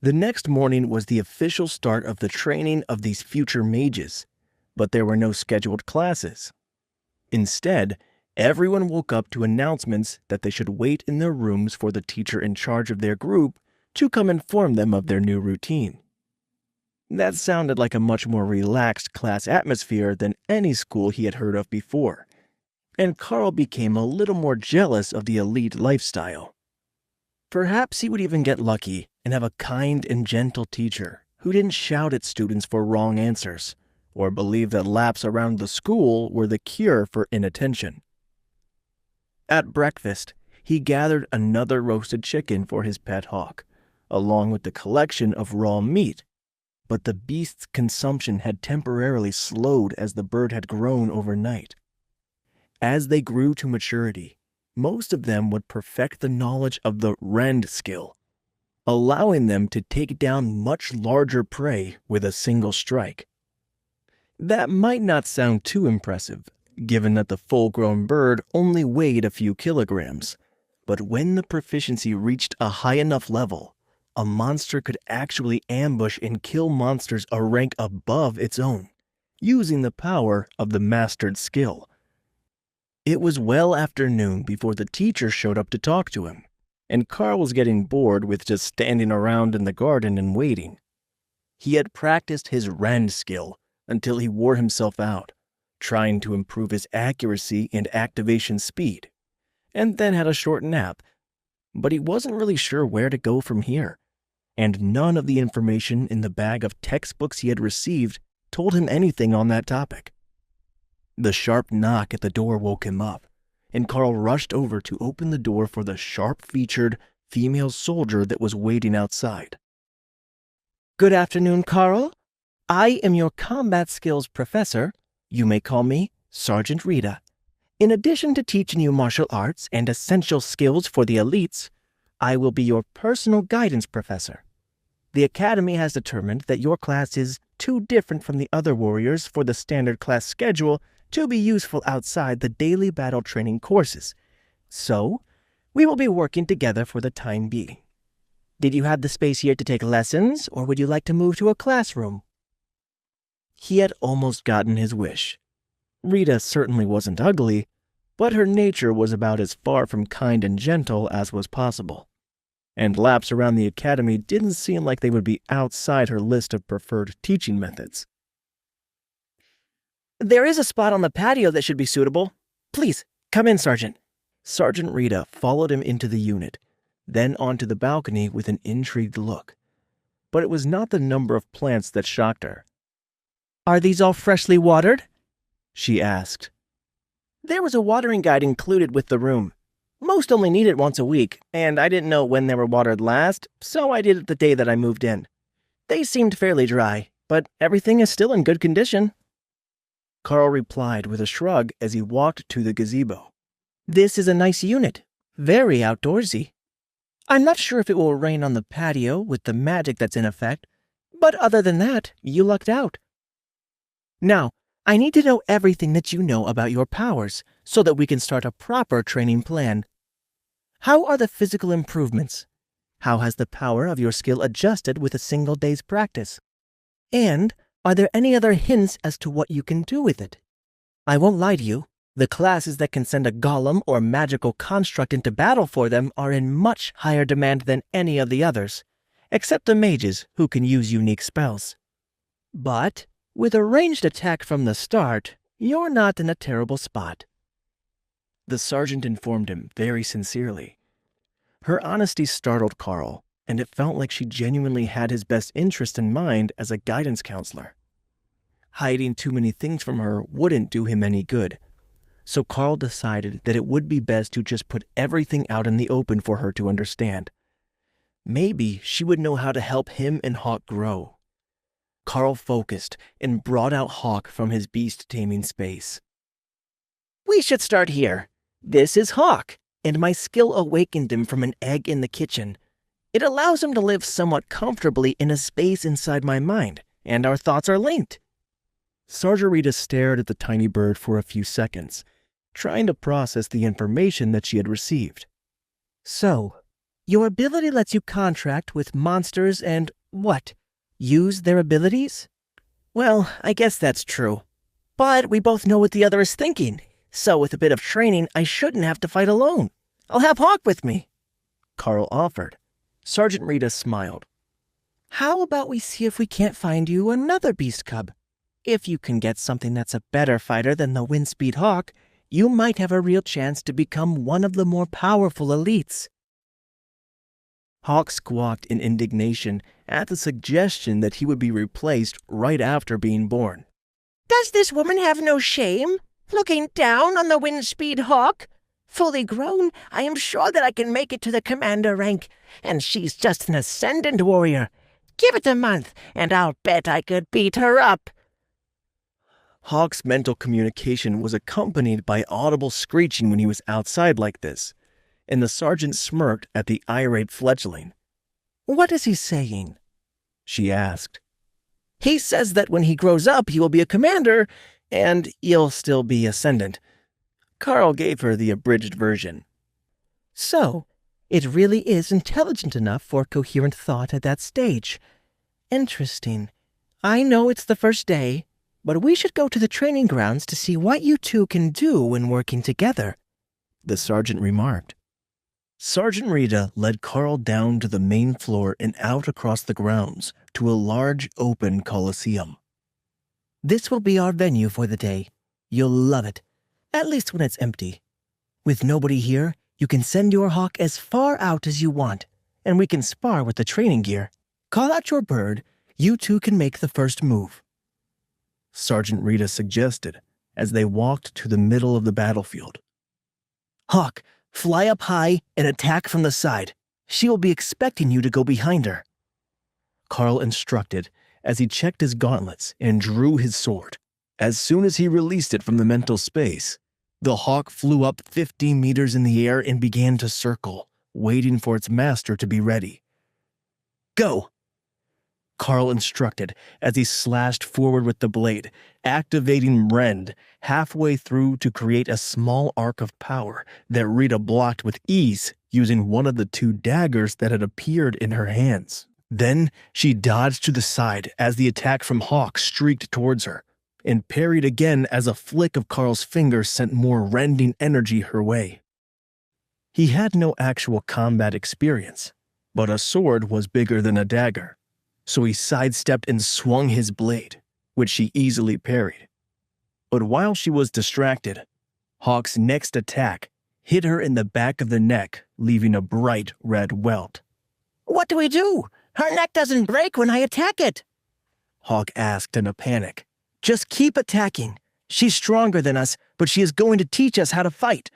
The next morning was the official start of the training of these future mages, but there were no scheduled classes. Instead, everyone woke up to announcements that they should wait in their rooms for the teacher in charge of their group to come inform them of their new routine. That sounded like a much more relaxed class atmosphere than any school he had heard of before, and Karl became a little more jealous of the elite lifestyle. Perhaps he would even get lucky and have a kind and gentle teacher who didn't shout at students for wrong answers, or believe that laps around the school were the cure for inattention. At breakfast, he gathered another roasted chicken for his pet hawk, along with the collection of raw meat, but the beast's consumption had temporarily slowed as the bird had grown overnight. As they grew to maturity, most of them would perfect the knowledge of the rend skill, allowing them to take down much larger prey with a single strike. That might not sound too impressive, given that the full-grown bird only weighed a few kilograms, but when the proficiency reached a high enough level, a monster could actually ambush and kill monsters a rank above its own, using the power of the mastered skill. It was well after noon before the teacher showed up to talk to him, and Karl was getting bored with just standing around in the garden and waiting. He had practiced his rend skill until he wore himself out, trying to improve his accuracy and activation speed, and then had a short nap, but he wasn't really sure where to go from here, and none of the information in the bag of textbooks he had received told him anything on that topic. The sharp knock at the door woke him up, and Karl rushed over to open the door for the sharp-featured female soldier that was waiting outside. Good afternoon, Karl. I am your combat skills professor. You may call me Sergeant Rita. In addition to teaching you martial arts and essential skills for the elites, I will be your personal guidance professor. The Academy has determined that your class is too different from the other warriors for the standard class schedule to be useful outside the daily battle training courses. So, we will be working together for the time being. Did you have the space here to take lessons, or would you like to move to a classroom? He had almost gotten his wish. Rita certainly wasn't ugly, but her nature was about as far from kind and gentle as was possible, and laps around the academy didn't seem like they would be outside her list of preferred teaching methods. There is a spot on the patio that should be suitable. Please, come in, Sergeant. Sergeant Rita followed him into the unit, then onto the balcony with an intrigued look. But it was not the number of plants that shocked her. Are these all freshly watered? She asked. There was a watering guide included with the room. Most only need it once a week, and I didn't know when they were watered last, so I did it the day that I moved in. They seemed fairly dry, but everything is still in good condition. Karl replied with a shrug as he walked to the gazebo. This is a nice unit, very outdoorsy. I'm not sure if it will rain on the patio with the magic that's in effect, but other than that, you lucked out. Now, I need to know everything that you know about your powers so that we can start a proper training plan. How are the physical improvements? How has the power of your skill adjusted with a single day's practice? And are there any other hints as to what you can do with it? I won't lie to you. The classes that can send a golem or magical construct into battle for them are in much higher demand than any of the others, except the mages who can use unique spells. But with a ranged attack from the start, you're not in a terrible spot. The sergeant informed him very sincerely. Her honesty startled Karl, and it felt like she genuinely had his best interest in mind as a guidance counselor. Hiding too many things from her wouldn't do him any good, so Karl decided that it would be best to just put everything out in the open for her to understand. Maybe she would know how to help him and Hawk grow. Karl focused and brought out Hawk from his beast-taming space. We should start here. This is Hawk, and my skill awakened him from an egg in the kitchen. It allows him to live somewhat comfortably in a space inside my mind, and our thoughts are linked. Sergeant Rita stared at the tiny bird for a few seconds, trying to process the information that she had received. So, Your ability lets you contract with monsters and what? Use their abilities? Well, I guess that's true. But we both know what the other is thinking, so with a bit of training, I shouldn't have to fight alone. I'll have Hawk with me, Karl offered. Sergeant Rita smiled. How about we see if we can't find you another beast cub? If you can get something that's a better fighter than the Windspeed Hawk, you might have a real chance to become one of the more powerful elites. Hawk squawked in indignation at the suggestion that he would be replaced right after being born. Does this woman have no shame, looking down on the Windspeed Hawk? Fully grown, I am sure that I can make it to the commander rank, and she's just an ascendant warrior. Give it a month, and I'll bet I could beat her up. Hawk's mental communication was accompanied by audible screeching when he was outside like this, and the sergeant smirked at the irate fledgling. What is he saying? She asked. He says that when he grows up, he will be a commander, and you'll still be ascendant. Karl gave her the abridged version. So, it really is intelligent enough for coherent thought at that stage. Interesting. I know it's the first day, but we should go to the training grounds to see what you two can do when working together, the sergeant remarked. Sergeant Rita led Karl down to the main floor and out across the grounds to a large open coliseum. This will be our venue for the day. You'll love it, at least when it's empty. With nobody here, you can send your hawk as far out as you want, and we can spar with the training gear. Call out your bird, you two can make the first move, Sergeant Rita suggested as they walked to the middle of the battlefield. Hawk, fly up high and attack from the side. She will be expecting you to go behind her, Karl instructed as he checked his gauntlets and drew his sword. As soon as he released it from the mental space, the hawk flew up 50 meters in the air and began to circle, waiting for its master to be ready. Go, Karl instructed as he slashed forward with the blade, activating Rend halfway through to create a small arc of power that Rita blocked with ease using one of the two daggers that had appeared in her hands. Then she dodged to the side as the attack from Hawk streaked towards her, and parried again as a flick of Karl's fingers sent more rending energy her way. He had no actual combat experience, but a sword was bigger than a dagger, so he sidestepped and swung his blade, which she easily parried. But while she was distracted, Hawk's next attack hit her in the back of the neck, leaving a bright red welt. What do we do? Her neck doesn't break when I attack it, Hawk asked in a panic. Just keep attacking. She's stronger than us, but she is going to teach us how to fight.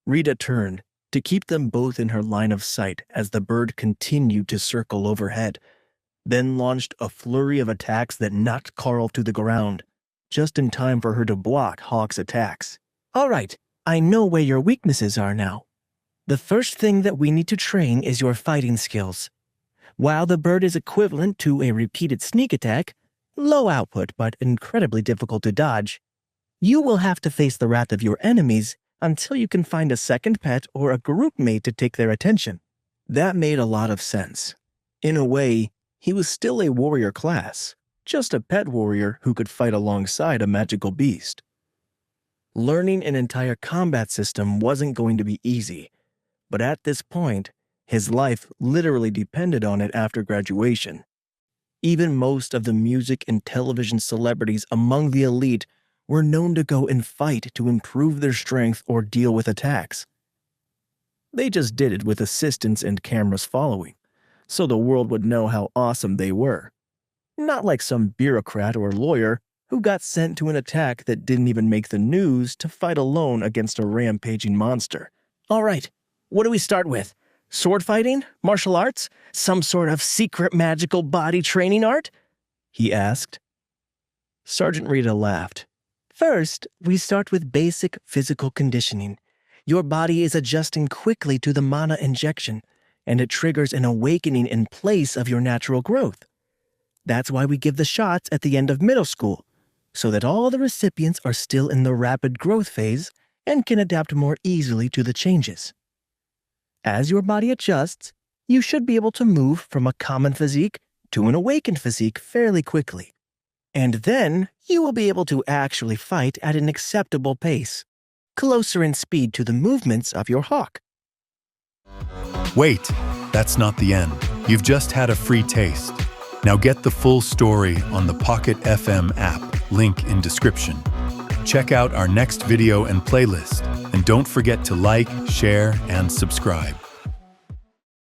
Rita turned to keep them both in her line of sight as the bird continued to circle overhead, then launched a flurry of attacks that knocked Karl to the ground, just in time for her to block Hawk's attacks. All right, I know where your weaknesses are now. The first thing that we need to train is your fighting skills. While the bird is equivalent to a repeated sneak attack, low output but incredibly difficult to dodge, you will have to face the wrath of your enemies until you can find a second pet or a group mate to take their attention. That made a lot of sense. In a way, he was still a warrior class, just a pet warrior who could fight alongside a magical beast. Learning an entire combat system wasn't going to be easy, but at this point, his life literally depended on it after graduation. Even most of the music and television celebrities among the elite were known to go and fight to improve their strength or deal with attacks. They just did it with assistants and cameras following, so the world would know how awesome they were. Not like some bureaucrat or lawyer who got sent to an attack that didn't even make the news to fight alone against a rampaging monster. All right, what do we start with? Sword fighting? Martial arts? Some sort of secret magical body training art? He asked. Sergeant Rita laughed. First, we start with basic physical conditioning. Your body is adjusting quickly to the mana injection, and it triggers an awakening in place of your natural growth. That's why we give the shots at the end of middle school, so that all the recipients are still in the rapid growth phase and can adapt more easily to the changes. As your body adjusts, you should be able to move from a common physique to an awakened physique fairly quickly. And then you will be able to actually fight at an acceptable pace, closer in speed to the movements of your hawk. Wait, that's not the end. You've just had a free taste. Now get the full story on the Pocket FM app, link in description. Check out our next video and playlist, and don't forget to like, share, and subscribe.